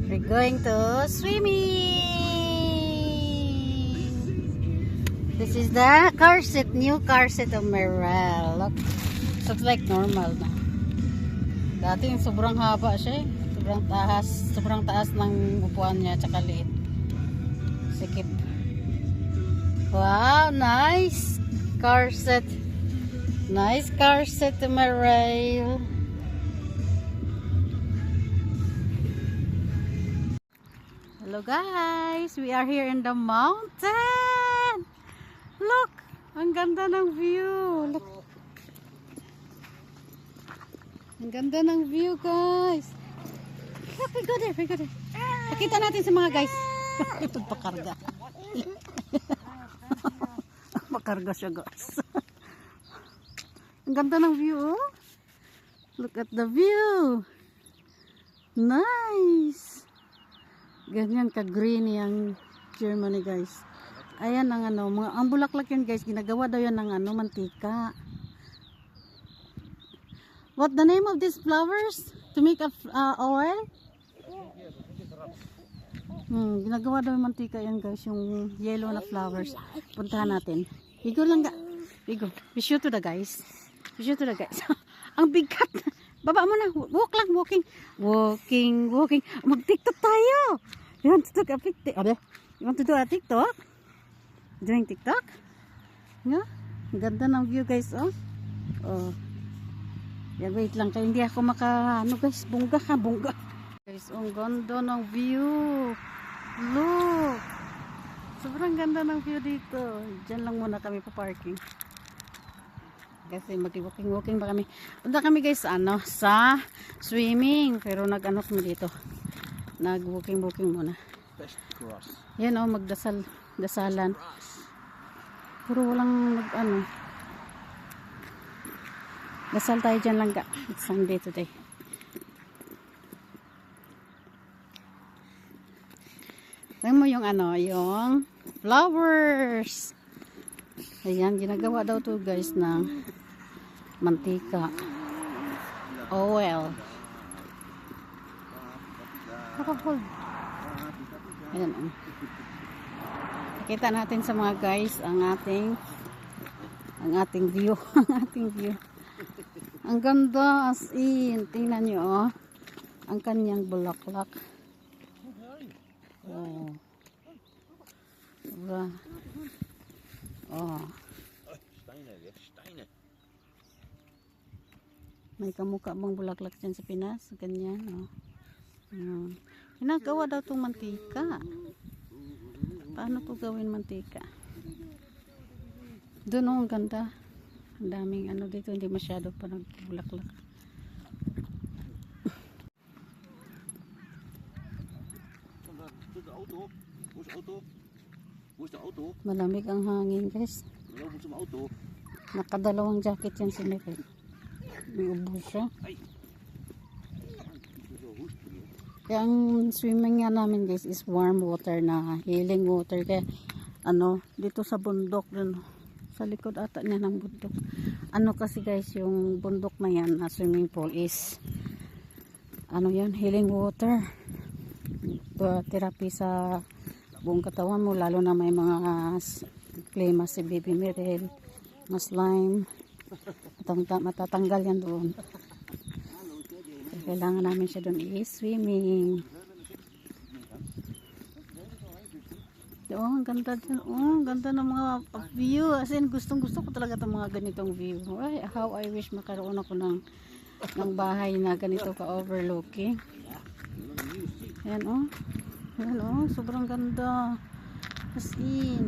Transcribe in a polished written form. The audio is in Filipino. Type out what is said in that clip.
We're going to swimming. This is the car seat, new car seat of Merrell. Look, looks like normal na. Dati sobrang haba siya eh. Sobrang taas ng upuan niya tsaka liit. Sikip. Wow, nice car seat. Nice car seat to Merrell. Hello guys, we are here in the mountain. Look, ang ganda ng view. Look. Ang ganda ng view guys. Look, we go there. Pakita natin sa mga guys. Pagpakarga. Pakarga siya guys. Ang ganda ng view oh. Look at the view. Nice. Ganyan ka-green yung Germany guys. Ayan ang ano, ang bulaklak yun guys, ginagawa daw yan ng ano, mantika. What the name of these flowers? To make a oil? Ginagawa daw yung mantika yan guys, yung yellow na flowers. Puntahan natin. Bigo lang ga. Bigo. Be sure to the guys. Ang bigat. Baba mo na. Walking. Mag-TikTok tayo. You want to do a TikTok? You want to do a TikTok? Doing TikTok? Yeah? Ang ganda ng view guys, oh. Oh. Yeah, wait lang. Kaya hindi ako ano guys. Bungga. Guys, ang ganda ng view. Look. Sobrang ganda ng view dito. Diyan lang muna kami pa-parking. Kasi mag-walking pa kami. Punta kami guys sa swimming. Pero nag-ano kami dito. Nag-walking muna. Yan o, dasalan. Pero walang dasal tayo dyan lang ka. It's Sunday today. Tingnan mo yung yung flowers. Ayan, ginagawa daw to guys ng mantika. Oil. Nakahold. Ayan. Kita natin sa mga guys ang ating view. Ang ganda as in. Tingnan nyo oh. Ang kanyang bulaklak. Oh. Diba? Oh. May kamukha bang bulaklak dyan sa Pinas? Ganyan, oh. Ginagawa daw itong mantika. Paano to gawin mantika? Doon, oh, ang ganda. Ang daming dito, hindi masyado pa nagbulaklak. Malamig ang hangin guys. Nakadalawang jacket yan si Michael. May ubo siya. Kaya ang swimming nga namin guys is warm water na healing water. Kaya dito sa bundok dun, sa likod ata niya ng bundok. Kasi guys yung bundok na yan na swimming pool is yan, healing water. Therapy sa buong katawan mo, lalo na may mga klima si Baby Merrell, mas slime, matatanggal yan doon. Kailangan namin siya doon i-swimming. Ang ganda dyan. Ang ganda ng mga view. As in, gustong gusto ko talaga itong mga ganitong view. Ay, how I wish makaroon ako ng bahay na ganito ka-overlooking. Yan oh. Sobrang ganda. As in.